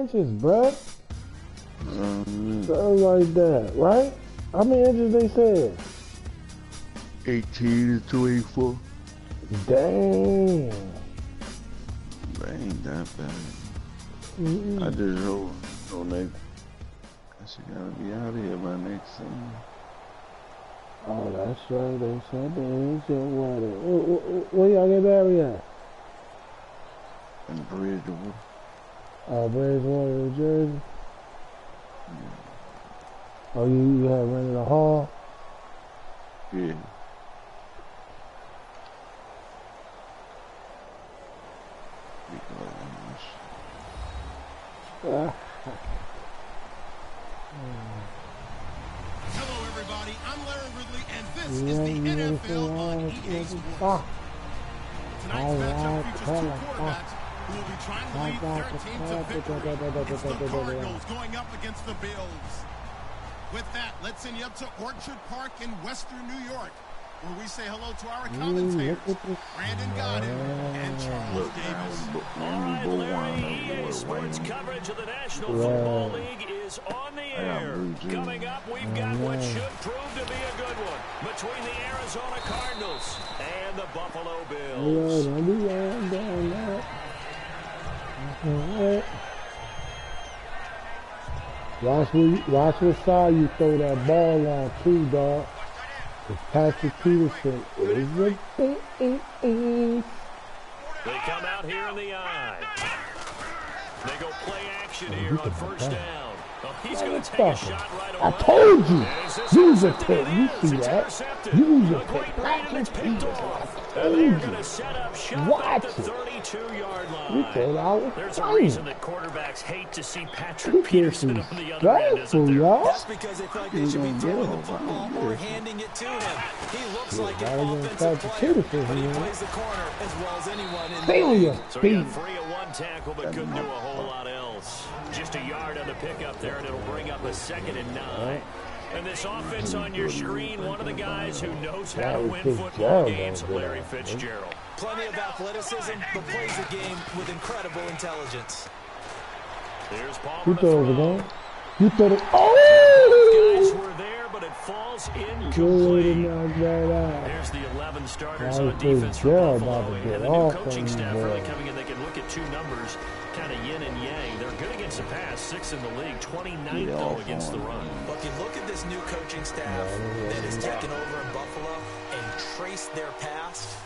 inches, bruh. Something like that, right? How many inches they said? 18 to 24. Dang. That ain't that bad. I just hope she gotta be out of here by next summer. Oh, that's right. They said the ancient water. Where y'all get married at? In Bridgewater. Oh, Bridgewater, New Jersey. Yeah. Oh, you have rented a hall? Yeah. Hello, everybody. I'm Larry Ridley, and this is the NFL on EA Sports. Tonight's matchup features two quarterbacks who will be trying to lead their team to victory. It's the Cardinals going up against the Bills. With that, let's send you up to Orchard Park in Western New York, where we say hello to our commentators, Brandon Godin and Charles Davis. All right, Larry, EA Sports coverage of the National Football League is on the air. Coming up, we've got what should prove to be a good one between the Arizona Cardinals and the Buffalo Bills. Watch what side you throw that ball on too, dog. Because Patrick Peterson is the thing. They come out here in the eye. They go play action here on first down. Oh, he's going to take a shot right away. I told you. Use a pick. You see that? Use a pick. Patrick Peterson. They're going to set up shop Watch at the 32-yard You line. thought I was There's a funny. reason that quarterbacks hate to see Patrick Peterson on the other end, isn't Stressful, there? y'all. That's because they feel like they should be throwing the football or handing it to him. He looks like an offensive player, but he plays the corner as well as anyone in the league. So he got 3 of 1 tackle, but couldn't do a whole lot else. Just a yard on the pickup there, and it'll bring up a 2nd and 9. And this offense on your screen, one of the guys who knows how to win football games, Larry Fitzgerald. Plenty of athleticism, but plays the game with incredible intelligence. There's Palmer You to throw it throw. again. You throw it. Both Oh! guys were there, but it falls incomplete. Knock that out. There's the 11 starters Larry on defense for Fitzgerald Buffalo, about to and get the new off coaching on staff the really ball. coming in. They can look at 2 numbers, kind of yin and yang. They're good against the pass, 6th in the league, 29th though against the run. But if you look at this new coaching staff that has taken over in Buffalo and traced their past,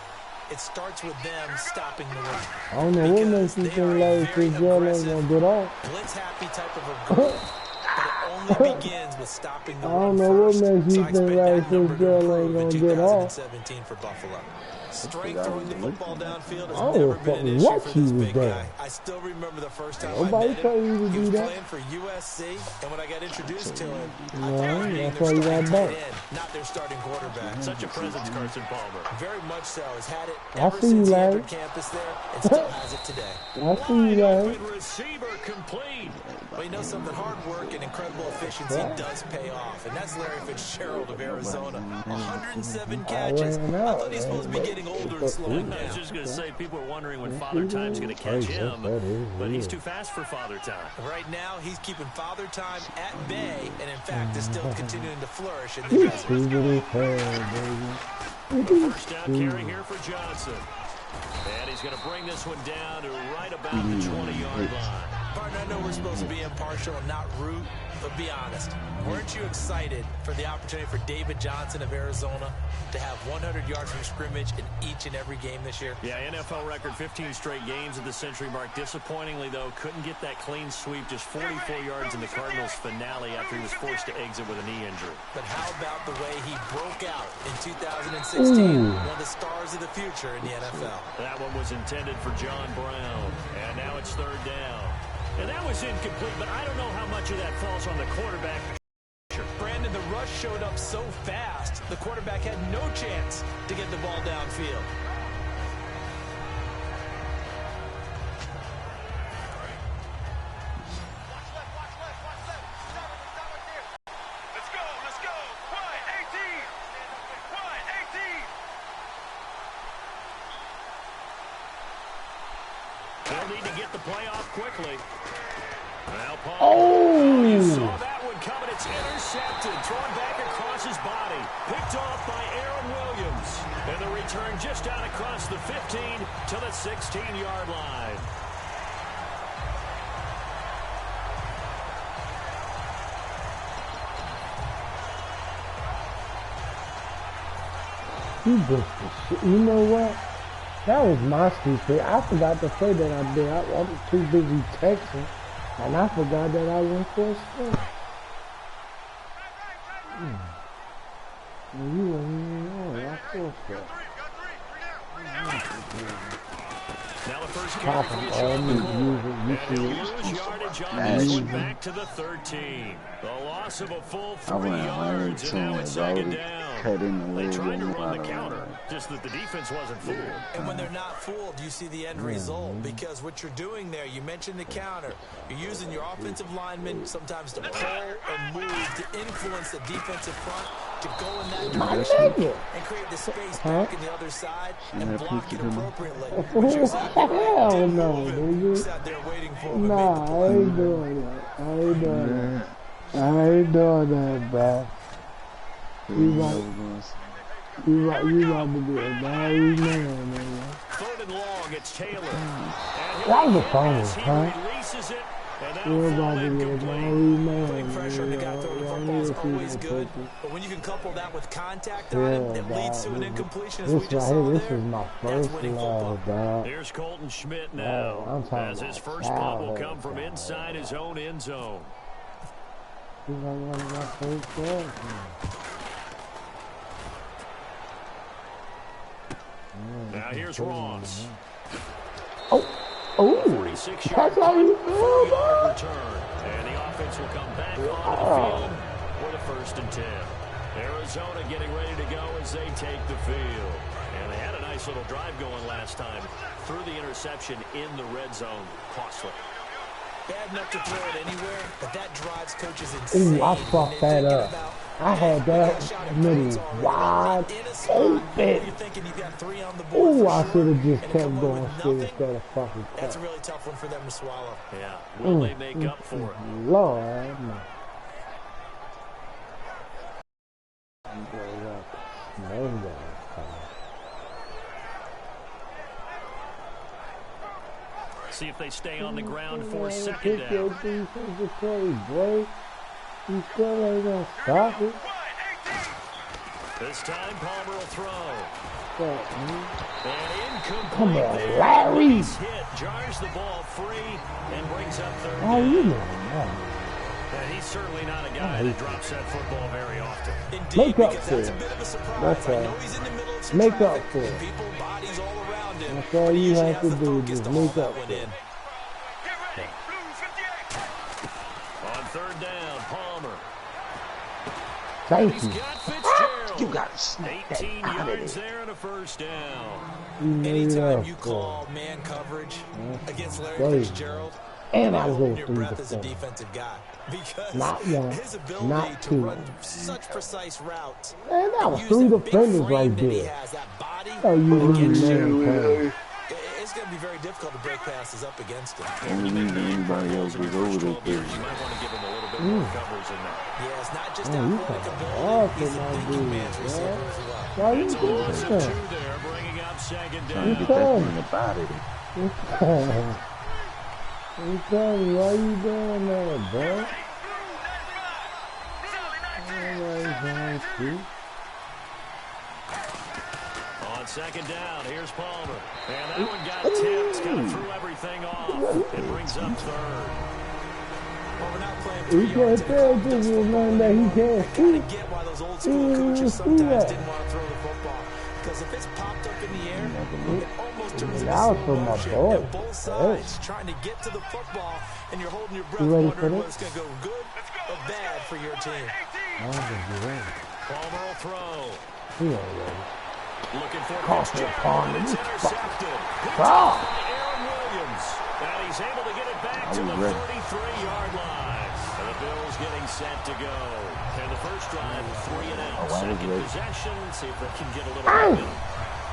it starts with them stopping the run. I don't know what makes you think Larry Fitzgerald ain't gonna get off. blitz-happy type of a group, but it only begins with stopping the I run don't know what first. makes you So I think expect Larry that number to Fitzgerald ain't improve in gonna get off. 2017 for Buffalo. Strength throwing the football downfield has I never don't been an fucking issue watch for you this was big there. guy. I still remember the first time Nobody I met tell him. you to He do was that. playing for USC, and when I got introduced to him, I No, thought being that's their why you starting got tight back. end, not their starting quarterback. Such a presence, Carson Palmer. Very much so. Has had it I ever see you, since he Larry. entered campus there, and still has it today. I see you, Larry. Open receiver complete. Well, you know something, hard work and incredible efficiency does pay off, and that's Larry Fitzgerald of Arizona. 107 catches. I thought he's supposed to be getting older and slowing I was down. just going to say, people are wondering when Father Time's going to catch him, but he's too fast for Father Time. Right now, he's keeping Father Time at bay, and in fact, is still continuing to flourish in the desert. First down carry here for Johnson. And he's going to bring this one down to right about the 20-yard line. Partner, I know we're supposed to be impartial and not root, but be honest. Weren't you excited for the opportunity for David Johnson of Arizona to have 100 yards from scrimmage in each and every game this year? Yeah, NFL record 15 straight games at the century mark. Disappointingly, though, couldn't get that clean sweep, just 44 yards in the Cardinals' finale after he was forced to exit with a knee injury. But how about the way he broke out in 2016? One of the stars of the future in the NFL. That one was intended for John Brown, and now it's 3rd down. And that was incomplete, but I don't know how much of that falls on the quarterback. Brandon, the rush showed up so fast, the quarterback had no chance to get the ball downfield. They'll need to get the play off quickly. Oh, you saw that one coming. It's intercepted. Thrown back across his body. Picked off by Aaron Williams. And the return just out across the 15 to the 16-yard line. You know what? That was my stupid. I forgot to say that I did. I was too busy texting, and I forgot that I went for a spin. You weren't even I forced that. Now the first carry for the and he'll lose yardage on this one back to the 13. The loss of a full 3 yards, and now it's second down. They tried to run the counter, just that the defense wasn't fooled. And when they're not fooled, you see the end result, because what you're doing there, you mentioned the counter. You're using your offensive linemen sometimes to pull or move to influence the defensive front to go in that direction and create the space back in the other side and block it appropriately. Hell no, dude. Sat there waiting for him. Nah, I ain't doing that. I ain't doing that, bro. You about to be a married man, man. Third and long, it's Taylor. That was a fumble, huh? Releases it. You're about to be a married man. Putting pressure on the guy throwing the football is always good, but when you can couple that with contact on him, it leads to an incompletion, as we just saw there. This is my first love, dog. Here's Colton Schmidt now, as his first punt will come from inside his own end zone. He's like one of my first balls. Now here's Ross. That's how you feel, man. Return, and the offense will come back onto the field for the 1st and 10. Arizona getting ready to go as they take the field. And they had a nice little drive going last time. Threw the interception in the red zone. Costly. Bad enough to throw it anywhere, but that drives coaches insane. Ooh, I fucked that up. I had that middle wide open. Ooh, I should have just kept going straight instead of fucking cut. That's a really tough one for them to swallow. Yeah, will they make up for it? Lord, See if they stay on the ground for second down. You still ain't gonna stop it. This time Palmer will throw. And incomplete. Come on, Larry. Hit, jars the ball free and brings up third How down. you know that? And he's certainly not a guy that drops that football very often. Indeed, make up because for that's it. a bit of a surprise. That's I all. know he's in the middle of some Make up traffic, for it. people, bodies all around him. That's all but he you usually have has to the do, focus just to haul make that up one for in. it. On third down, Palmer. Thank He's you. got Fitzgerald. You got to snap that 18 out of yards there. there and a first down. Anytime you call man coverage against Larry Fitzgerald, and I hold go your through breath the as a phone. defensive guy, because Not one, his ability not to two. run such precise routes. Man, that was use 3 that big defenders frame right that he there. has, that body Oh, you against really you. man. It's going to be very difficult to break passes up against him. Anybody else was over there. You might want to give him a little bit more coverage in that. Yeah, it's not just Man, you athletic fucking ability. awesome, He's a my thinking dude, man's man. receiver as well. Why you It's a doing loss of that? 2 there, bringing up second Trying to down. get that thing about it. You tell me, why you doing that, bro? On second down, here's Palmer. And that one got tipped, kind of threw everything off. It brings up third. Well, we're not playing He 3 can't yards in a tell contest this is football nothing that he anymore. can't I kind see. of get why those old school coaches sometimes that. didn't want to throw the football. Because if it's popped up in the air, it almost turns into That was slow for my motion. boy. And both sides trying to get to the football, and you're holding your breath You ready for wondering this? whether it's going to go good or bad for your team. I don't think you're ready. Palmer will throw. He ain't ready. Looking for Cost me a Fitzgerald, pond. and it's You intercepted. Picked fuck. off by Aaron Williams. And he's able to get it back to the 33-yard line. And the Bills getting set to go. And the first drive, 3 and out. Second possession. See if they can get a little momentum.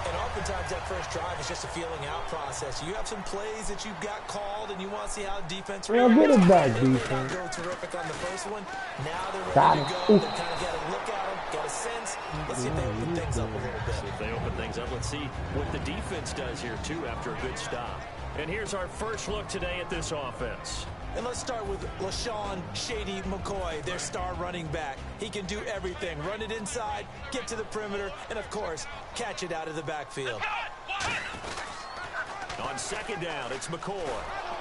And oftentimes that first drive is just a feeling out process. You have some plays that you've got called, and you want to see how defense reacts. Well, get it back, They may defense. not go terrific on the first one. Now they're Got ready it. to go. They've kind of got a look at them, got a sense. Let's see if they open things up a little bit. If they open things up, let's see what the defense does here, too, after a good stop. And here's our first look today at this offense. And let's start with LaShawn Shady McCoy, their star running back. He can do everything. Run it inside, get to the perimeter, and, of course, catch it out of the backfield. On second down, it's McCoy.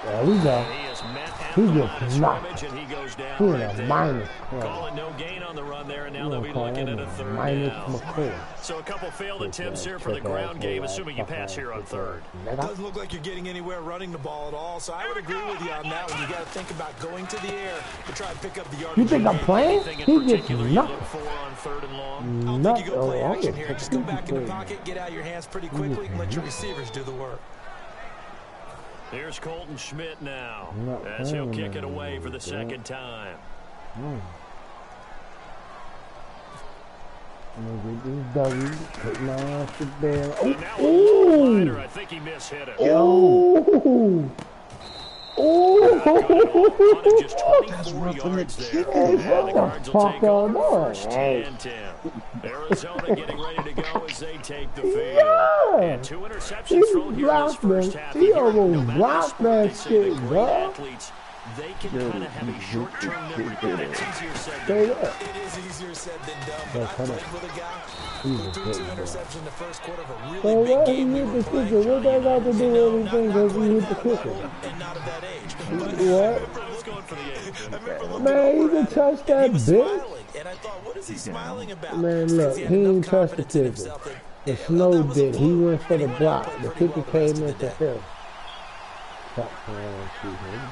There we go. He is met at He the gets line of knocked. scrimmage, and he goes down He in right a there. minus. Calling no gain on the run there, and now You they'll don't be call looking him at a third minus down. McCoy. So a couple failed attempts here for the ground game, assuming you pass here on third. It doesn't look like you're getting anywhere running the ball at all, so I would agree with you on that one. You got to think about going to the air to try and pick up the yardage. You think I'm playing? Anything in He gets particular you knocked. look for on third and long? I don't Not, think you go play oh, action here. Just go back in the play. pocket, get out of your hands pretty quickly, and let your receivers do the work. Here's Colton Schmidt now, Not as he'll playing kick it away anymore, for the second time. I'm gonna get this W, put my ass to bed. And now a low Oh, liner, I think he mishit it. oh, On just oh. 24 yards there. Hey, And the what the Cards will fuck take on over that? first Hey. and 10. Arizona getting ready to go as they take the field. Yeah. And 2 interceptions He thrown here in this blocked first him. half. He Here, no almost matter the blocked sport, that they say shit, that great bro. athletes, they can kind of have a short-term memory, but that's easier said than Straight done. up. It is easier said than done, Yeah, but I come played on. with a guy He's who a threw good 2 boy. interceptions in the first quarter of a So really big what game he we hit were the playing. kicker? What that got to do with anything? Because he hit the quite kicker. and not of that age. What? I was going for the eight. I remember looking Man, he over can at touch him, that and he was bitch. smiling, and I thought, what is he smiling about? Man, Since look, had he enough ain't touched the confidence in kicker. himself that- The that snow was a did. He fluke, went for and the he went out block. and The played pretty kicker well the rest came of into the day. him. Stop playing with you, man.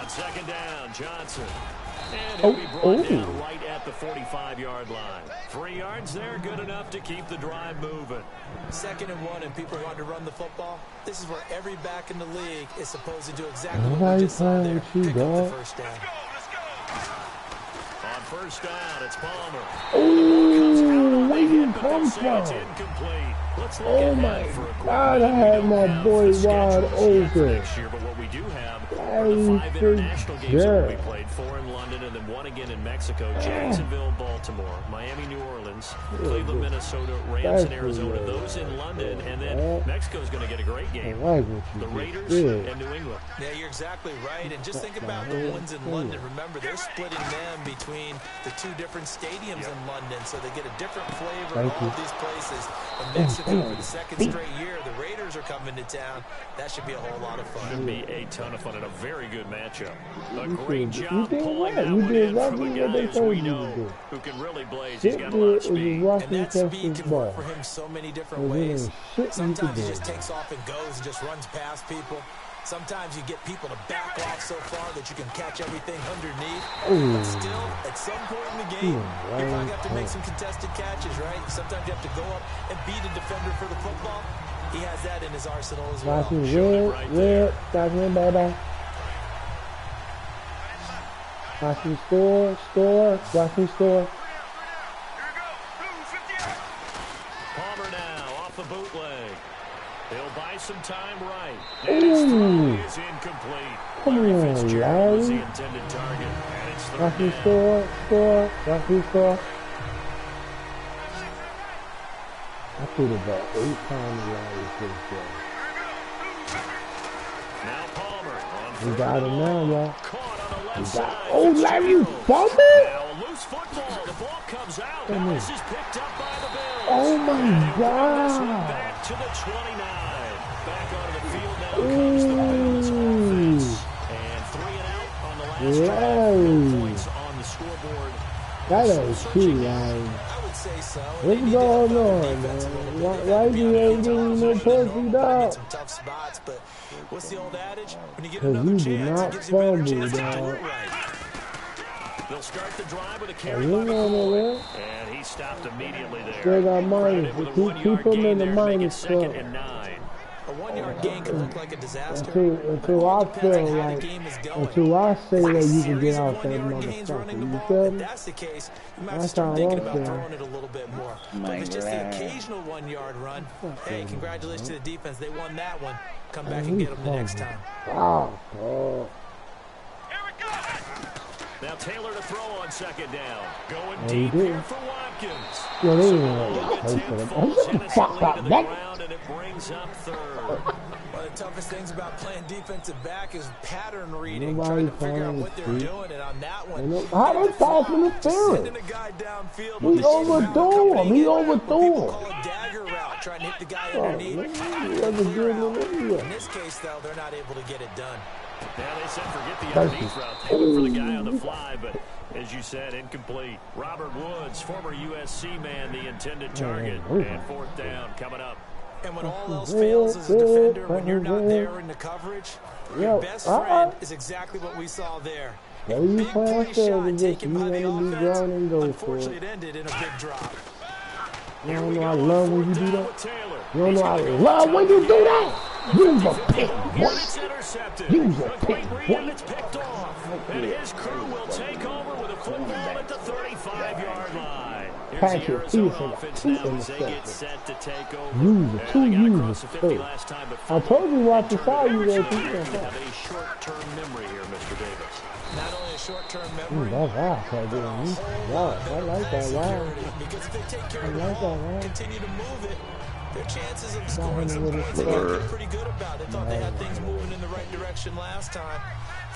On second down, Johnson. And Oh, he'll be brought oh. down right at the 45-yard line. 3 yards there, good enough to keep the drive moving. 2nd and 1, and people want to run the football. This is where every back in the league is supposed to do exactly what we Nobody just saw playing there. with you, Pick up dog. the first down. On first down, it's Palmer. Ooh, where you But they'll come say it's from? incomplete. Let's look Oh ahead my for a quick God, I minute. We had don't my have boy the schedules wide yet for open. next year, but what we do have are Hey, the 5 international games that will be yeah. played, 4 in London and then 1 again in Mexico, Jacksonville, Baltimore, Miami, New Orleans, Cleveland, Minnesota, Rams, and Arizona. Those in London, and then Mexico's going to get a great I game. like what you The just Raiders did. and New England. Yeah, you're exactly right. And just think about the ones in London. Remember, they're splitting them between the 2 different stadiums in London, so they get a different flavor in Thank all you. of these places. In Mexico, for the 2nd straight year, the Raiders are coming to town. That should be a whole lot of fun. Should be a ton of fun and a very good matchup. A You great did- job you did pulling right. that You one did in from a exactly what guy they as told we you to know do. who can really blaze. He's Shit got a did lot of is speed. rush And me that against speed this can ball. work for him so many different There ways. ain't shit you Sometimes can he do just about takes off and goes and just runs past people. Sometimes you get people to back off so far that you can catch everything underneath. But still, at some point in the game, you probably have to make some contested catches, right? Sometimes you have to go up and beat a defender for the football. He has that in his arsenal as well. Watch me Showed it red, right red. there. Watch me, baby. Watch me score, score. Watch me score. Palmer now off the bootleg. He'll buy some time right. And his throw Ooh. is incomplete. Come Larry on, Fitzgerald was the Larry. intended target. And it's third Watch me down. score, score. Watch me score. I threw the ball 8 times last year. Now Palmer on We third got and him now, long. y'all. Caught on the left We side. got. Oh, Larry, you Fitzgerald. fumbled? Now a loose football. The ball comes out. Come Now on. this is picked up by the Bills. Oh my And they'll bring this one God. back to the 29. Back onto the field now comes the Bills offense. And 3 and out on the last drive. No Larry. points on the scoreboard. That So ain't searching true, now. Larry. I would say so. They What's need to going help out on, their defense a little man? bit. Why They've got to be you on ain't the giving me no top pussy, than normal, dog? in some tough spots, but what's the old adage? When you get Cause another you do chance, not it gives you a better fumble, chance to do dog. it right. They'll start the drive with a Oh, carry you by know McCoy. that? And he stopped immediately there. Still got minus. Crowded with a Keep 1-yard him gain in the there to make it minus 2nd club. and 9. A 1 1-yard gain could look like a disaster. Until I feel like, until I say that you can get out that motherfucker, you feel me? If that's the case, you might have to start thinking about throwing it a little bit more. But if it's just the occasional 1-yard run, hey, congratulations to the defense. They won that one. Come back and get them the next time. Oh. Now Taylor to throw on second down. Going deep here for Watkins. Yo, they didn't Falls innocently to the ground, and it brings up third. One of the toughest things about playing defensive back is pattern reading, trying to figure out what they're doing, and on that one, how they pass interference? sending a guy downfield. He overthrew him. He overthrew him. Call a dagger route, trying to hit the guy underneath. In this case, though, they're not able to get it done. Yeah, they said forget the underneath route. They went for the guy on the fly, but as you said, incomplete. Robert Woods, former USC man, the intended target. And fourth down coming up. And when all else fails as a defender, when you're not there in the coverage, your best friend is exactly what we saw there. A big play shot taken by the offense. Unfortunately, it ended in a big drop. You don't know I love when you do that? You don't know I love when you do that? Use a pick, boy. Use a pick, boy. And his crew will take over with a football at the 35-yard line. Patrick Peterson, use it, I told you what to tell you that you can have a short-term memory here, Mr. Davis. Not only a short-term memory, that's I like that. Wow. Because if they take care of the ball, continue to move it, their chances of scoring some points are pretty good about it. They thought they had things moving in the right direction last time.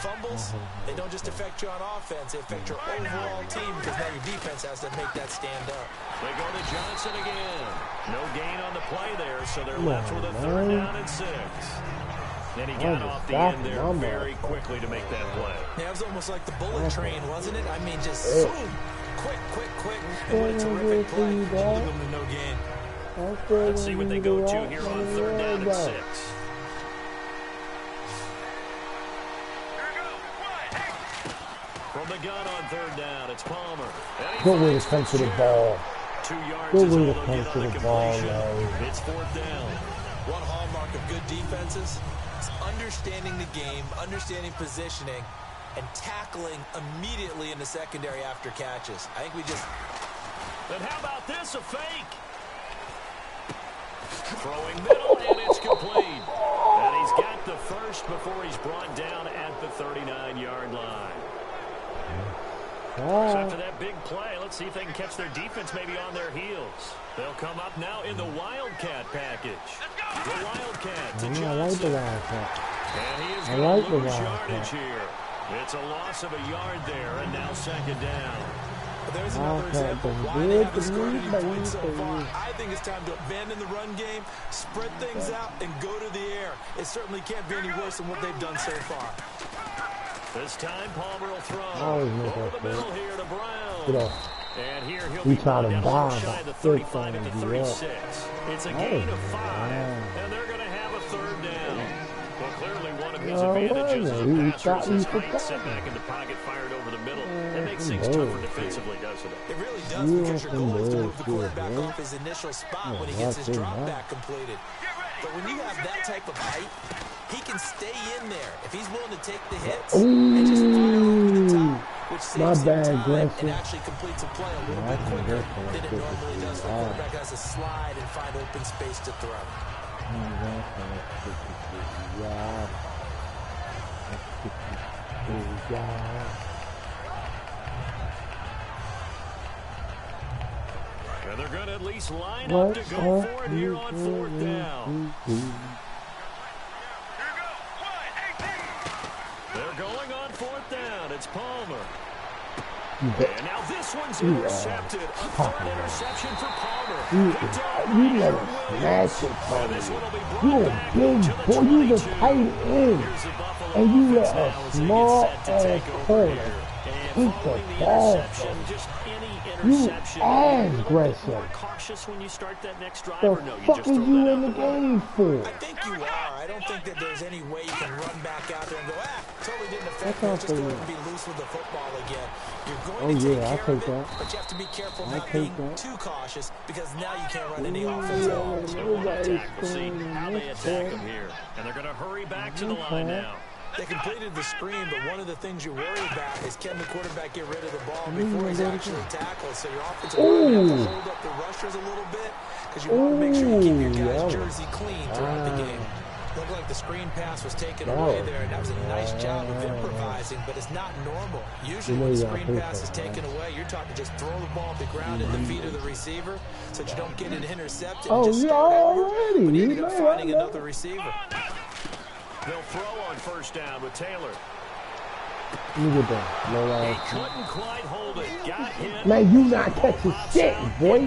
Fumbles, they don't just affect you on offense, they affect your overall team because now your defense has to make that stand up. They go to Johnson again. No gain on the play there, so they're left with a 3rd down and 6. And he got off the end there very quickly to make that play. Yeah, it was almost like the bullet train, wasn't it? I mean, just boom, quick. And what a terrific play. Holding them to no gain. Let's see what they go to here on 3rd down and 6. From the gun on 3rd down, it's Palmer. Good way to come to the ball. 2 yards Good is way all to they'll come get to on the the ball, completion. Larry. It's 4th down. One hallmark of good defenses is understanding the game, understanding positioning, and tackling immediately in the secondary after catches. I think we just... And how about this, a fake? Throwing middle, and it's complete. And he's got the first before he's brought down at the 39-yard line. So after that big play, let's see if they can catch their defense maybe on their heels. They'll come up now in the Wildcat package. The Wildcat to Johnson. I like the Wildcat. And he is going to lose yardage here. It's a loss of a yard there, and now 2nd down. There's another example. Why they haven't scored any points so far. I think it's time to abandon the run game, spread things out, and go to the air. It certainly can't be any worse than what they've done so far. This time Palmer will throw over the middle here to Brown. And here he'll be trying to down shy of the 35 at the 36. It's a gain of 5, and they're going to have a 3rd down. Well, clearly one of his advantages as a passer is his height, set back in the pocket, fired over the middle. That makes things tougher defensively, doesn't it? It really does, because your goal is to move the quarterback off his initial spot when he gets his drop back completed. But when you have that type of height, he can stay in there if he's willing to take the hits and just fire over the top, which saves him time and actually completes a play a little bit quicker than it normally does. The quarterback has to slide and find open space to throw. And they're going to at least line up to go for it here on 4th down. They're going on 4th down. It's Palmer. And now this one's intercepted. A 3rd interception for Palmer. You let him smash it, Palmer. You're a big boy. You're the tight end. And you let a small-ass corner take the ball from you. You ass aggressive. Cautious when you start that next drive, the or no, fuck are you in the game for? I think you are. I don't think that there's any way you can run back out there and go, totally didn't affect fact, man, just go ahead and be loose with the football again. You're going to take care of it, but you have to be careful not being too cautious because now you can't run any offense at all. So on attack, we'll see how they attack them here. And they're going to hurry back to the line now. They completed the screen, but one of the things you worry about is can the quarterback get rid of the ball before he's actually tackled. So your offensive line has to hold up the rushers a little bit because you want to make sure you keep your guys' jersey clean throughout the game. Looked like the screen pass was taken away there, and that was a nice job of improvising, but it's not normal. Usually when the screen pass is taken away, you're taught to just throw the ball at the ground at the feet of the receiver so that you don't get it intercepted and just start over when you end up finding another receiver. They'll throw on first down with Taylor. Look at that. He couldn't quite hold it. Got hit. Man, you not catching shit, boy.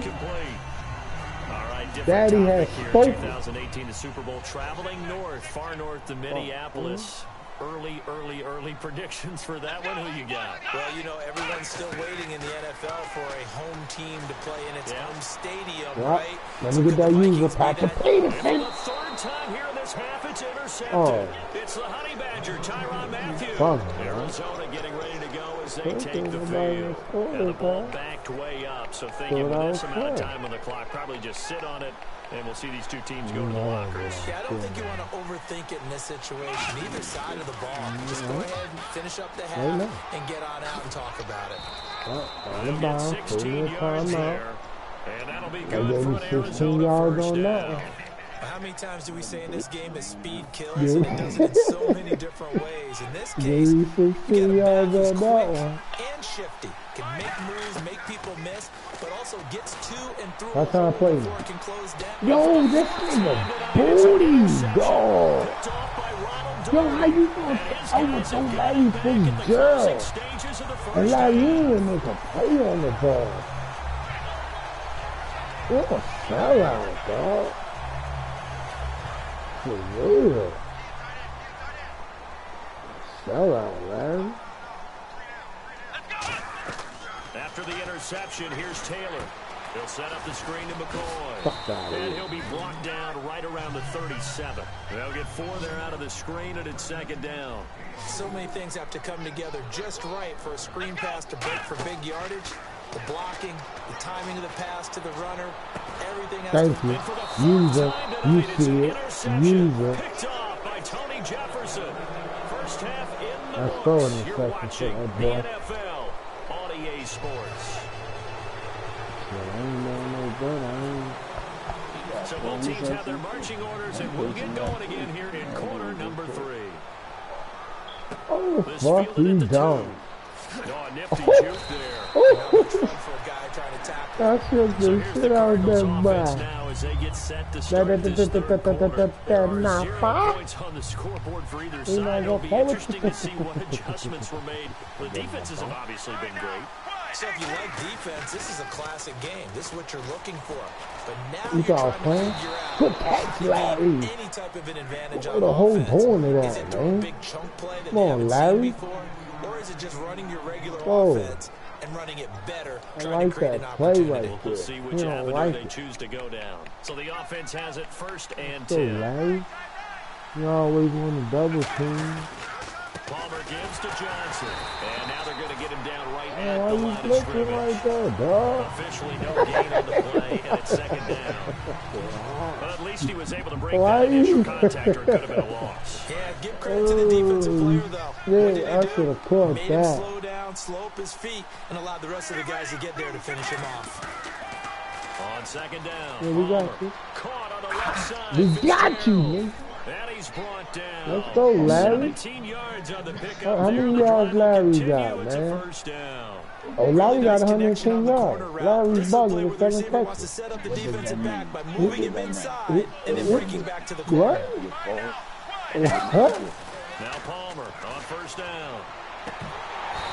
Daddy has spoken. 2018, the Super Bowl, traveling north, far north to Minneapolis. Early predictions for that one. Who you got? Well, you know, everyone's still waiting in the NFL for a home team to play in its home stadium, right? Let me get that user Patrick Peterson. For the third time here in this half, it's intercepted. It's the Honey Badger, Tyrann Mathieu. Arizona getting ready to go as they take the field. And the ball backed way up, so thinking with this amount of time on the clock, probably just sit on it. And we'll see these two teams go to the lockers. Yeah, I don't think you want to overthink it in this situation, either side of the ball. Just go ahead and finish up the half and get on out and talk about it. They'll get 16 yards there, and that'll be good for an Arizona first down. How many times do we say in this game that speed kills, and it does it in so many different ways? In this case, you get a man who's quick and shifty, can make moves, make people miss, but also gets to and through a hole before it can close down. Yo, this nigga booty, dog. Yo, how you gonna overthrow Larry Fitzgerald? And Larry didn't make a play on the ball. What a sellout, dog. For real. Sellout, Larry. After the interception, here's Taylor. He'll set up the screen to McCoy. And he'll be blocked down right around the 37. They'll get 4 there out of the screen, and it's second down. So many things have to come together just right for a screen pass to break for big yardage. The blocking, the timing of the pass to the runner, everything has Thank to you. Use it. You see it. Use it. Picked off by Tony Jefferson. First half in the books. You're watching the NFL on EA Sports. So both teams have their marching orders, and we'll get going again here in quarter number 3. Oh, fuck you, don't. Oh, nifty juke there. That shit the shit out of that boy. Now as they get set to start this third quarter. There are 0 points on the scoreboard for either side. It'll be interesting to see what adjustments were made. The defenses have obviously been great. So if you like defense, this is a classic game. This is what you're looking for. But now You you're all trying playing? to figure out Good catch, Larry. any type of an advantage Put on the whole offense. point of Is that, it throwing a man. big chunk play that Come they on, haven't Larry. seen before? Or is it just running your regular Whoa. offense and running it better, I trying like to create that an play opportunity? right We'll there. see You which don't avenue like they it. choose to go down. So the offense has it first and So, 10. Larry, you always want to double team. Palmer gives to Johnson. And now they're going to get him down right Why at the you line of flipping scrimmage. right there, dog? Officially no gain on the play, and it's second down. But at least he was able to break Why that initial you- contact, or it could have been a loss. Yeah, give credit to the defensive player, though. Yeah, What did he I do? should have caught Made him that. slow down, slow up his feet, and allowed the rest of the guys to get there to finish him off. On second down, Yeah, we got Palmer you. caught on the left side. We got you, Fitzgerald. nigga. And he's brought down. Let's go, Larry. 17 yards on the pickup. How there. many The yards drive will Larry continue. got, It's a man? first down. Oh, Larry got Nice connection 110 on the yards. corner route. Larry's This is a play bugging where with the 7 receiver wants to touches. set up the defensive back by moving him inside and then breaking back to the corner. What? What? Now Palmer on first down.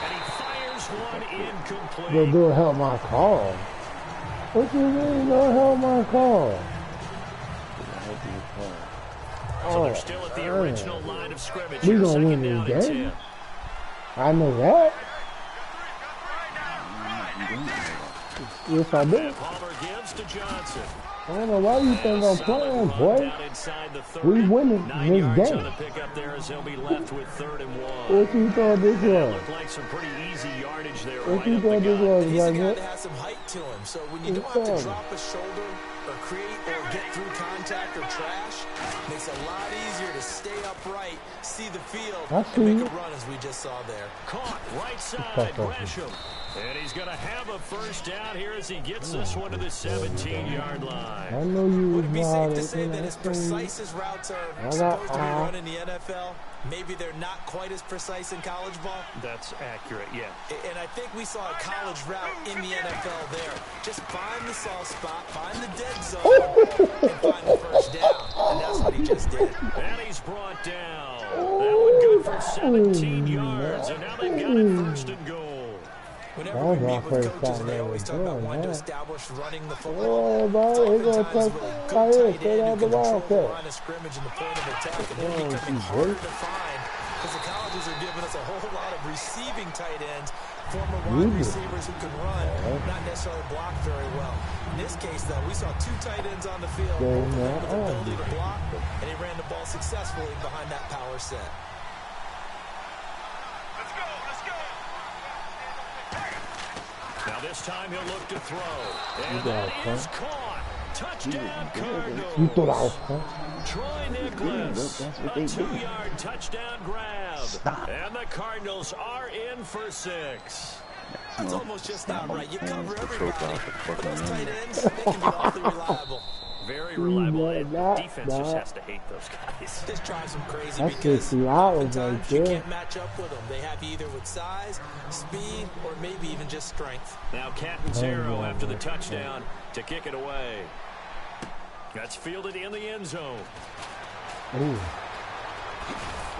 And he fires one incomplete. They're going to help my call. What you mean going to help my call? So they're still at the original line of scrimmage. We here, gonna second win down this and game. 10. I know that. Yes, I do. Palmer gives to Johnson. I don't know why you think I'm playing, boy. We winning this game. What you thought this was? Looked like some pretty easy yardage there. What you thought this was, He's a guy Roger? that has some height to him, so when you don't have to drop a shoulder or create or get through contact or trash, it makes it a lot easier to stay upright, see the field, and make a run as we just saw there. Caught right side, Gresham. And he's going to have a first down here as he gets this one to the 17-yard line. I know you Would was it be safe wild. to say that as precise as routes are supposed to be run in the NFL, maybe they're not quite as precise in college ball? That's accurate, yeah. And I think we saw a college route in the NFL there. Just find the soft spot, find the dead zone, and find the first down. And that's what he just did. And he's brought down. That one good for 17 yards, and now they've got it first and goal. Whenever we meet with coaches, they always talk about wanting to establish running the football. Oftentimes, go tight end who can control the line of scrimmage and the point of attack, and they're becoming harder to find because the colleges are giving us a whole lot of receiving tight ends, former wide receivers who can run, not necessarily block very well. In this case, though, we saw two tight ends on the field, both of them with the ability to block, and he ran the ball successfully behind that power set. Now this time he'll look to throw. And that is caught. Touchdown Cardinals. You thought I was Troy Nicholas, a 2-yard touchdown grab. And the Cardinals are in for 6. That's almost just not right. You cover everybody. But those tight ends, they can be awfully reliable. Very reliable. Defense just has to hate those guys. This drives them crazy That's because 50 hours sometimes right you there. can't match up with them. They have either with size, speed, or maybe even just strength. Now Catanzaro after the touchdown to kick it away. That's fielded in the end zone.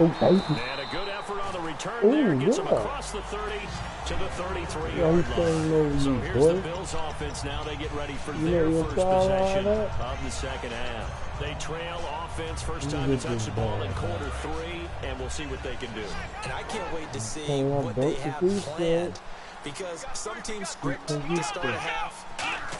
Okay. And a good effort on the return there. Gets him across the 30 to the 33-yard line. So here's the Bills offense now. They get ready for their first possession of the second half. They trail offense first time to touch the ball in quarter 3, and we'll see what they can do. And I can't wait to see what they have planned. Because some teams script to start a half.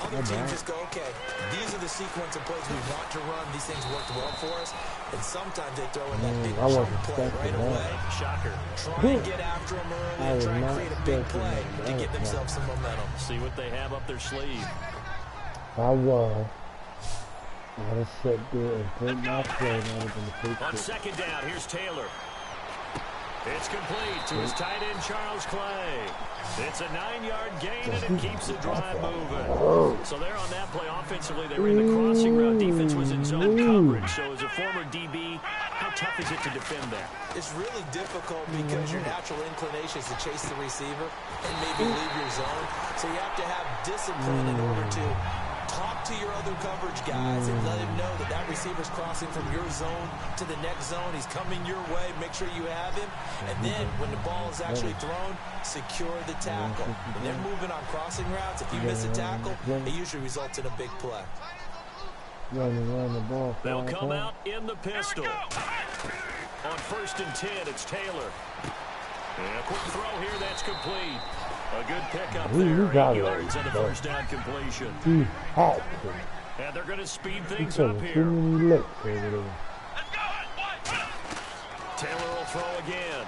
Other teams just go, okay, these are the sequence of plays we want to run. These things worked well for us. And sometimes they throw in that big chunk play right away. Shocker. Try and get after them early and try and create a big play to get themselves some momentum. See what they have up their sleeve. I was. I just sit there and put my play on second down, here's Taylor. It's complete to his tight end, Charles Clay. It's a 9-yard gain, and it keeps the drive moving. So there on that play, offensively, they ran the crossing route. Defense was in zone coverage. So as a former DB, how tough is it to defend that? It's really difficult because your natural inclination is to chase the receiver and maybe leave your zone. So you have to have discipline in order to talk to your other coverage guys and let him know that that receiver's crossing from your zone to the next zone. He's coming your way. Make sure you have him. And then when the ball is actually thrown, secure the tackle. When they're moving on crossing routes, if you miss a tackle, it usually results in a big play. They'll come out in the pistol. On 1st and 10, it's Taylor. And a quick throw here, that's complete. A good pickup there, 8 yards on the first down completion. And they're going to speed things up here. Taylor will throw again.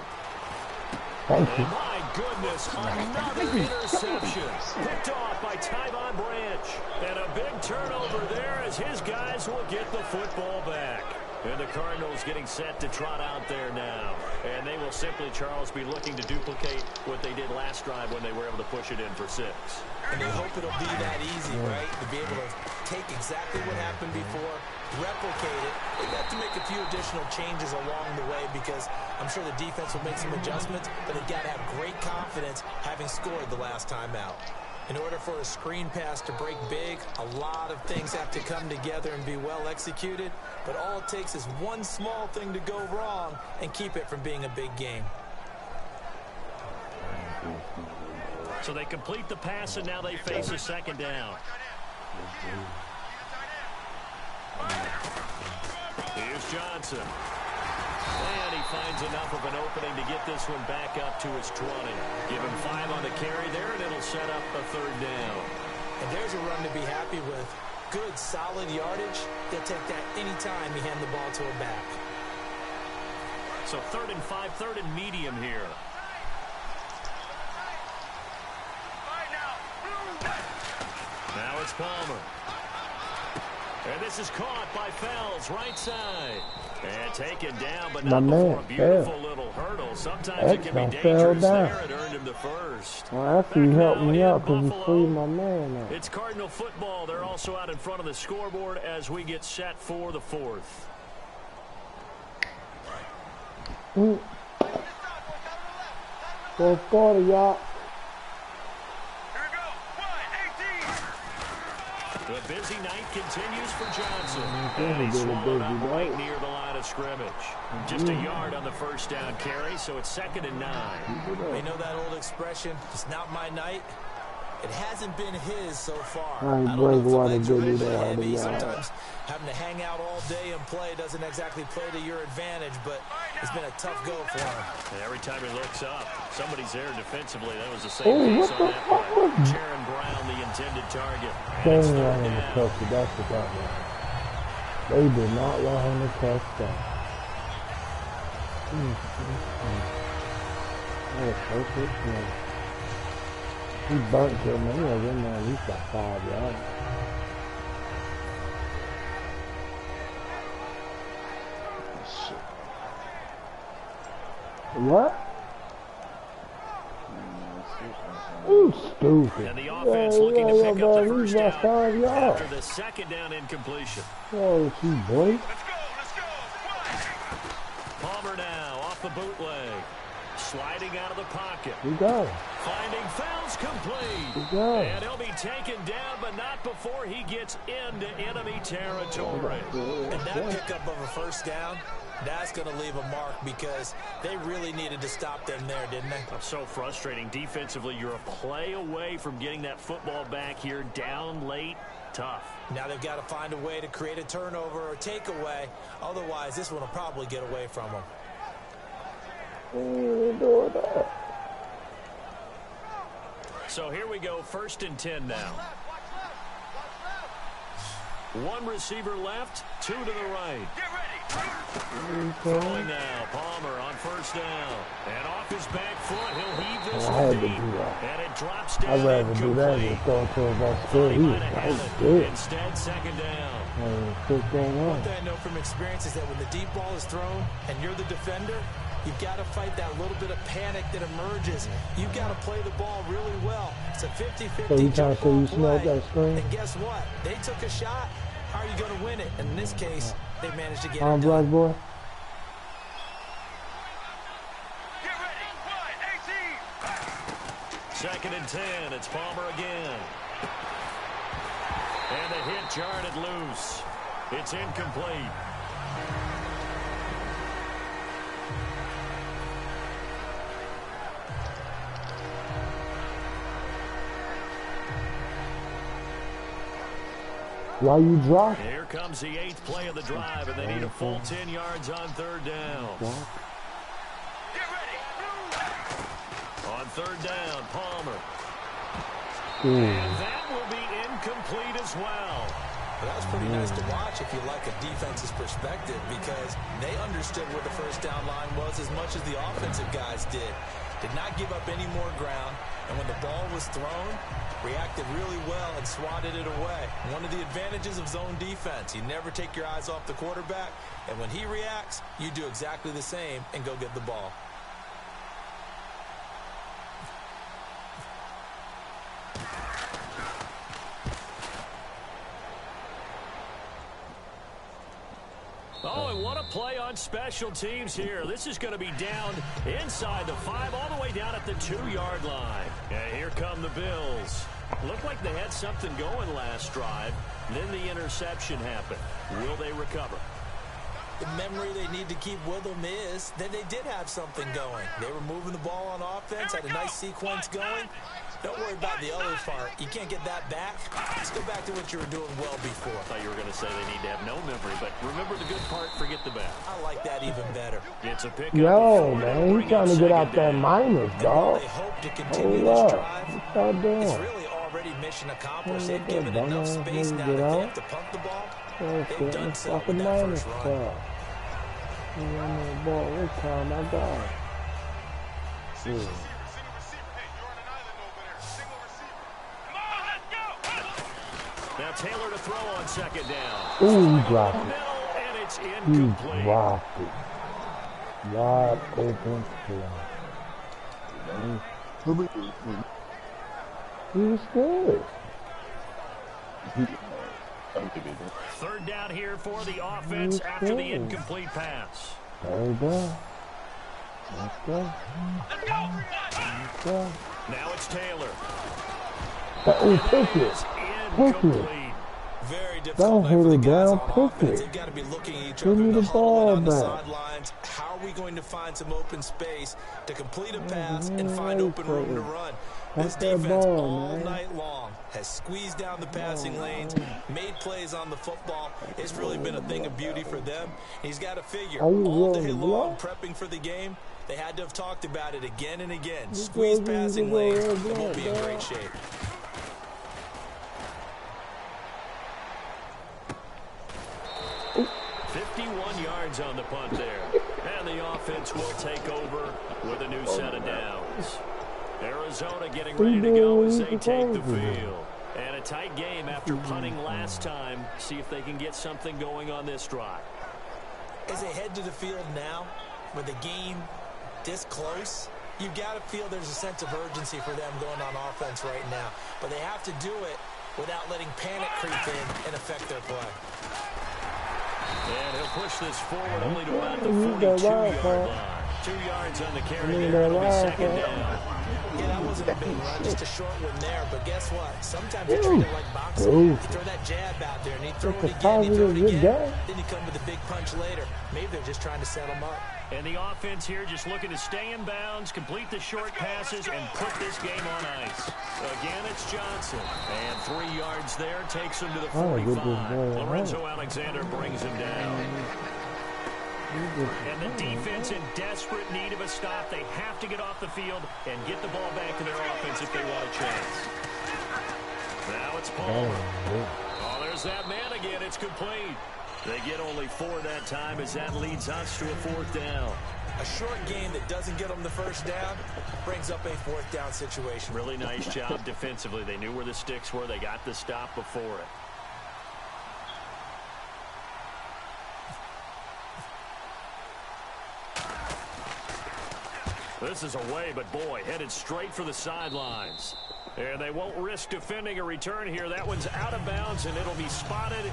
Oh my goodness, another interception. Picked off by Tyvon Branch. And a big turnover there as his guys will get the football back. And the Cardinals getting set to trot out there now. And they will simply, Charles, be looking to duplicate what they did last drive when they were able to push it in for 6. And they hope it'll be that easy, right? To be able to take exactly what happened before, replicate it. They got to make a few additional changes along the way because I'm sure the defense will make some adjustments, but they've got to have great confidence having scored the last time out. In order for a screen pass to break big, a lot of things have to come together and be well executed, but all it takes is one small thing to go wrong and keep it from being a big game. So they complete the pass, and now they face a second down. Here's Johnson. And he finds enough of an opening to get this one back up to his 20. Give him 5 on the carry there, and it'll set up a 3rd down. And there's a run to be happy with. good, solid yardage. He'll take that anytime you hand the ball to him back. So 3rd and 5, 3rd and medium here. Now it's Palmer. And this is caught by Fells, right side. And taken down, but not before a beautiful little hurdle. Sometimes it can be dangerous there. It earned him the first. Well, after you helped me out because you freed my man out. It's Cardinal football. They're also out in front of the scoreboard as we get set for the 4th. Go score, y'all. The busy night continues for Johnson. And he's swallowed up right near the line of scrimmage. Just a yard on the first down carry, so it's 2nd and 9. You know that old expression, it's not my night? It hasn't been his so far. I don't know if sometimes having to hang out all day and play doesn't exactly play to your advantage, but it's been a tough go for him. And every time he looks up, somebody's there defensively. That was the same case on that play. Jaron Brown, the intended target. They didn't want him to touch it. That's what that was. They did not want him to touch that. That was perfect. He burnt him. He was in there at least about 5 yards. What? You stupid. And the offense looking to pick up the first down after the 2nd down incompletion. Oh, she boy. Let's go. Palmer now off the bootleg. Sliding out of the pocket. We go. Finding Fells complete. We go. And he'll be taken down, but not before he gets into enemy territory. And that pickup of a first down, that's going to leave a mark because they really needed to stop them there, didn't they? So frustrating. Defensively, you're a play away from getting that football back here down late. Tough. Now they've got to find a way to create a turnover or takeaway. Otherwise, this one will probably get away from them. So here we go, 1st and 10 now. One receiver left, 2 to the right. Get ready. Throwing now, Palmer on first down. And off his back foot, he'll heave this deep. And it drops down. I'd rather do that than throw it to his own school. He was good. Instead, 2nd down. One thing I know from experience is that when the deep ball is thrown and you're the defender, you've got to fight that little bit of panic that emerges. You've got to play the ball really well. It's a 50-50 so you trying to say you smelled that screen? And guess what? They took a shot. How are you going to win it? And in this case, they managed to get it done. Black boy. Get ready. 2nd and 10. It's Palmer again. And the hit jarred it loose. It's incomplete. Why you drop? Here comes the 8th play of the drive, and they need a full 10 yards on 3rd down. Get ready. On 3rd down, Palmer. And that will be incomplete as well. But that was pretty nice to watch if you like a defense's perspective because they understood where the first down line was as much as the offensive guys did. Did not give up any more ground, and when the ball was thrown, reacted really well and swatted it away. One of the advantages of zone defense, you never take your eyes off the quarterback, and when he reacts, you do exactly the same and go get the ball. Oh, and what a play on special teams here. This is going to be down inside the 5, all the way down at the 2-yard line. And here come the Bills. Looked like they had something going last drive. Then the interception happened. Will they recover? The memory they need to keep with them is that they did have something going. They were moving the ball on offense, had a nice sequence going. Don't worry about the other part. You can't get that back. Let's go back to what you were doing well before. I thought you were going to say they need to have no memory, but remember the good part, forget the bad. I like that even better. It's a pickup. Yo, man, he's trying to get out that minus, dog. They hope to continue this drive. Hold up. It's really already already mission accomplished. They've given enough space now that they have to punt the ball. They've done so with that first run. What time I got? Now Taylor to throw on second down. Ooh, he dropped it. And it's He incomplete. dropped it. Wide open play. He was good. Third down here for the offense after the incomplete pass. Third down. Let's go. Let's go. Now it's Taylor. Oh, pick it. Pick it. Very difficult Don't night for hold the it guys down. on Pick offense. it. They've got to be looking at each Give other me in the the huddle ball and on the back. sidelines. How are we going to find some open space to complete a pass and find open room to run? This defense all night long has squeezed down the passing lanes, made plays on the football. It's really been a thing of beauty for them. He's got to figure all day long prepping for the game. They had to have talked about it again and again. Squeeze passing lanes, and we'll be in great shape. Yards on the punt there. And the offense will take over with a new set of downs. Arizona getting ready to go as they take the field. And a tight game after punting last time. See if they can get something going on this drive. As they head to the field now, with the game this close, you've got to feel there's a sense of urgency for them going on offense right now. But they have to do it without letting panic creep in and affect their play. And he'll push this forward only to about the 42-yard line. 2 yards on the carry there. It'll be second down. Yeah, that wasn't a big run, just a short one there. But guess what? Sometimes you treat it like boxing. You throw that jab out there, and you throw it again, you throw it again. Then you come with a big punch later. Maybe they're just trying to set them up. And the offense here just looking to stay in bounds, complete the short passes, and put this game on ice. Again, it's Johnson. And 3 yards there takes him to the 45. Lorenzo Alexander brings him down. And the defense in desperate need of a stop. They have to get off the field and get the ball back to their offense if they want a chance. Now it's Paul. Oh, there's that man again. It's complete. They get only 4 that time as that leads us to a 4th down. A short game that doesn't get them the first down brings up a 4th down situation. Really nice job defensively. They knew where the sticks were. They got the stop before it. This is away, but boy, headed straight for the sidelines. And they won't risk defending a return here. That one's out of bounds, and it'll be spotted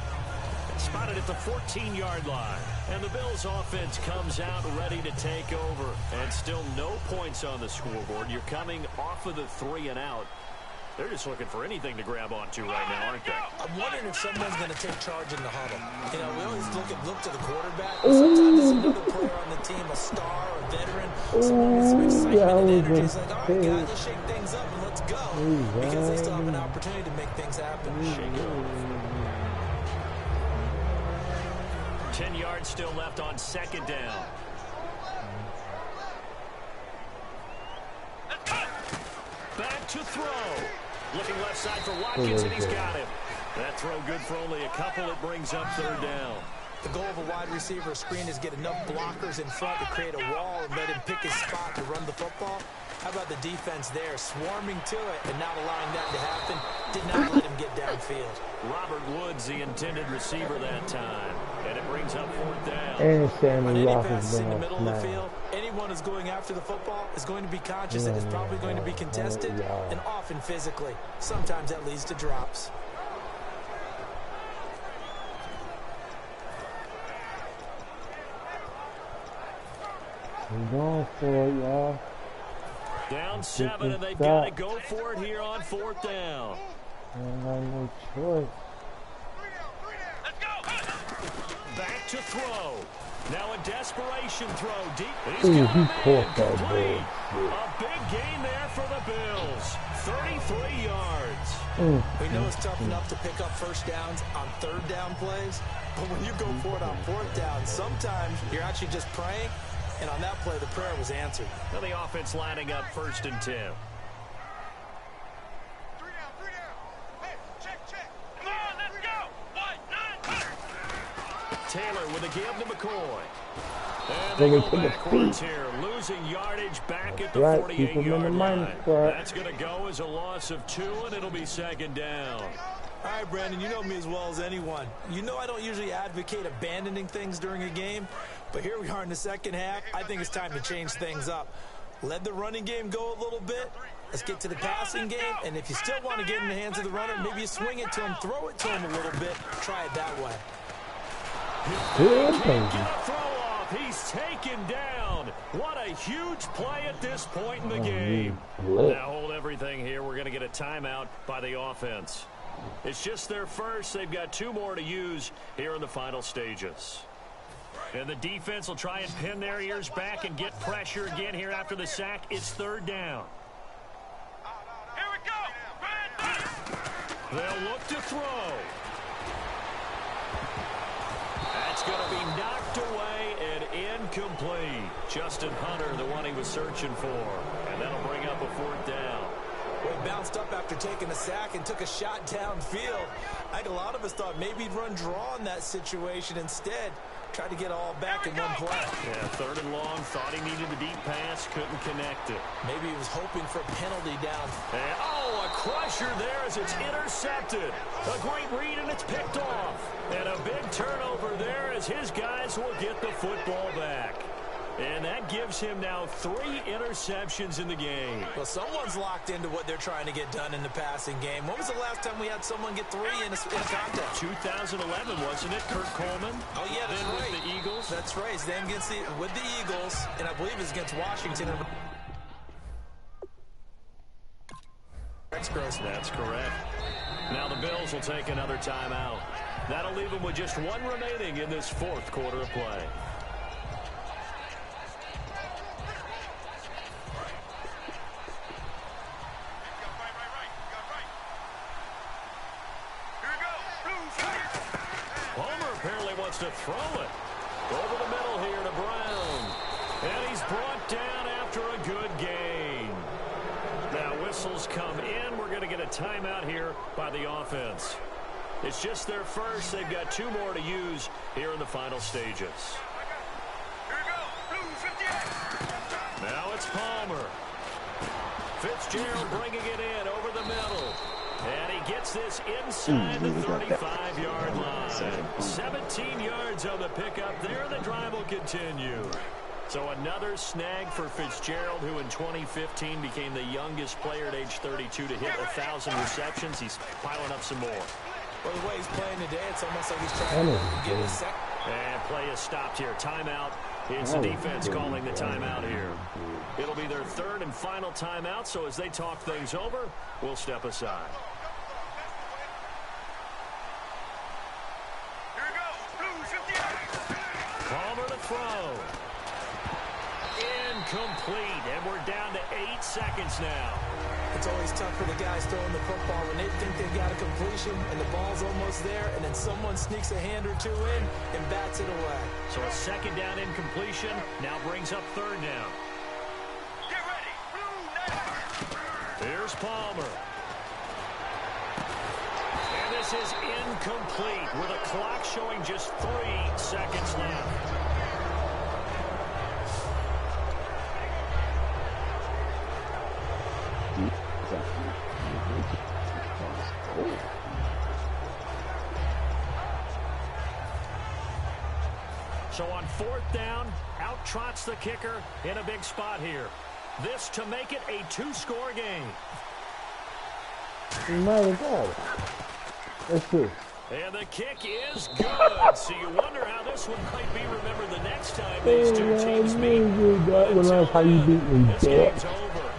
at the 14-yard line. And the Bills offense comes out ready to take over. And still no points on the scoreboard. You're coming off of the 3 and out. They're just looking for anything to grab onto right now, aren't they? I'm wondering if someone's going to take charge in the huddle. You know, we always look to the quarterback. But sometimes it's another player on the team, a star, a veteran, someone with some excitement and energy. It's like, all right, guys, let's shake things up and let's go. Because they still have an opportunity to make things happen. Shake it up. 10 yards still left on second down. Back to throw. Looking left side for Watkins, and he's got him. That throw good for only a couple. It brings up 3rd down. The goal of a wide receiver screen is get enough blockers in front to create a wall and let him pick his spot to run the football. How about the defense there, swarming to it and not allowing that to happen? Did not let him get downfield. Robert Woods, the intended receiver that time. And it brings up 4th down. And Sammy On any Rock passes has in been the a middle of the smash. field, anyone who's going after the football is going to be conscious that it's probably going to be contested and often physically. Sometimes that leads to drops. I'm going for it, y'all. Down 7, and they've got to go for it here on 4th down. I have no choice. Back to throw. Now a desperation throw deep. Ooh, he caught that ball. A big gain there for the Bills. 33 yards. We know it's tough enough to pick up first downs on 3rd down plays, but when you go for it on 4th down, sometimes you're actually just praying, and on that play, the prayer was answered. Now the offense lining up 1st and 10. Taylor with a give to McCoy. And So they we go take a backwards seat. here, losing yardage back at the Right, keep him in the 48-yard minus line. part. That's going to go as a loss of 2, and it'll be second down. All right, Brandon, you know me as well as anyone. You know I don't usually advocate abandoning things during a game, but here we are in the second half. I think it's time to change things up. Let the running game go a little bit. Let's get to the passing game, and if you still want to get in the hands of the runner, maybe you swing it to him, throw it to him a little bit, try it that way. Can't get a throw off. He's taken down. What a huge play at this point in the game. Now hold everything here. We're going to get a timeout by the offense. It's just their first. They've got 2 more to use here in the final stages. And the defense will try and pin their ears back and get pressure again here after the sack. It's third down. Here we go. They'll look to throw. That's going to be knocked away and incomplete. Justin Hunter, the one he was searching for. And that'll bring up a 4th down. Well, he bounced up after taking a sack and took a shot downfield. I think a lot of us thought maybe he'd run draw in that situation. Instead, tried to get all back in one play. Yeah, 3rd and long. Thought he needed the deep pass. Couldn't connect it. Maybe he was hoping for a penalty down. And, a crusher there as it's intercepted. A great read, and it's picked off. And a big turnover there as his guys will get the football back. And that gives him now 3 interceptions in the game. Well, someone's locked into what they're trying to get done in the passing game. When was the last time we had someone get 3 in a contest? 2011, wasn't it, Kurt Coleman? Oh, yeah, that's then right. With the Eagles. That's right. It's then with the Eagles, and I believe it's against Washington. That's correct. Now the Bills will take another timeout. That'll leave them with just 1 remaining in this 4th quarter of play. To throw it over the middle here to Brown, and he's brought down after a good gain. Now whistles come in. We're going to get a timeout here by the offense. It's just their first. They've got 2 more to use here in the final stages. Here we go. Blue 58. Now it's Palmer. Fitzgerald bringing it in over the middle. And he gets this inside the 35-yard line. 17 yards on the pickup there. The drive will continue. So another snag for Fitzgerald, who in 2015 became the youngest player at age 32 to hit 1,000 receptions. He's piling up some more. Well, the way he's playing today, it's almost like he's trying to get a second. And play is stopped here. Timeout. It's the defense calling the timeout here. It'll be their 3rd and final timeout, so as they talk things over, we'll step aside. Here we go. Blue 58. Palmer to throw. Incomplete, and we're down to 8 seconds now. It's always tough for the guys throwing the football when they think they've got a completion and the ball's almost there, and then someone sneaks a hand or 2 in and bats it away. So a 2nd down incompletion now brings up 3rd down. Get ready. Blue 90. Here's Palmer. And this is incomplete with a clock showing just 3 seconds left. So on 4th down, out trots the kicker in a big spot here. This to make it a 2-score game. My God. Let's see. And the kick is good. So you wonder how this one might be remembered the next time these 2 teams meet. That was how you beat me, This game's over.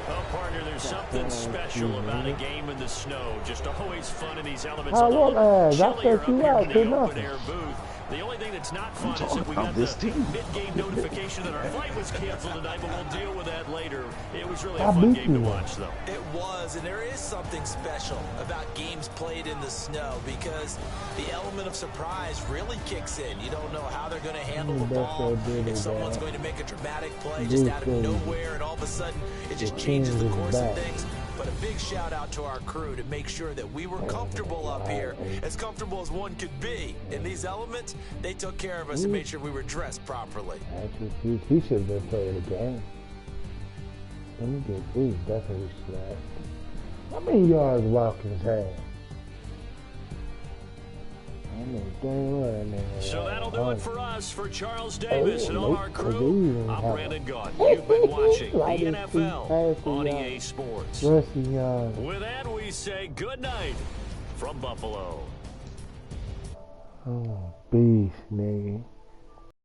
Oh, partner, there's something special about a game in the snow. Just always fun in these elements. How A little long? chillier That's what you up got, here in the good open air booth. The only thing that's not fun is that we got this the team. mid-game notification that our flight was canceled tonight, but we'll deal with that later. It was really a fun game to watch, though. It was, and there is something special about games played in the snow because the element of surprise really kicks in. You don't know how they're going to handle the ball, if someone's going to make a dramatic play just out of nowhere, and all of a sudden it just changes the course of things. But a big shout out to our crew to make sure that we were comfortable up here, as comfortable as one could be. In these elements, they took care of us and made sure we were dressed properly. Actually, he should have been playing the game. Let me get these definitely slapped. How many yards Watkins had? So that'll do it for us. For Charles Davis and all our crew, I'm Brandon Gaudin. You've been watching the NFL on EA Sports. With that, we say good night from Buffalo. Oh, beast, man.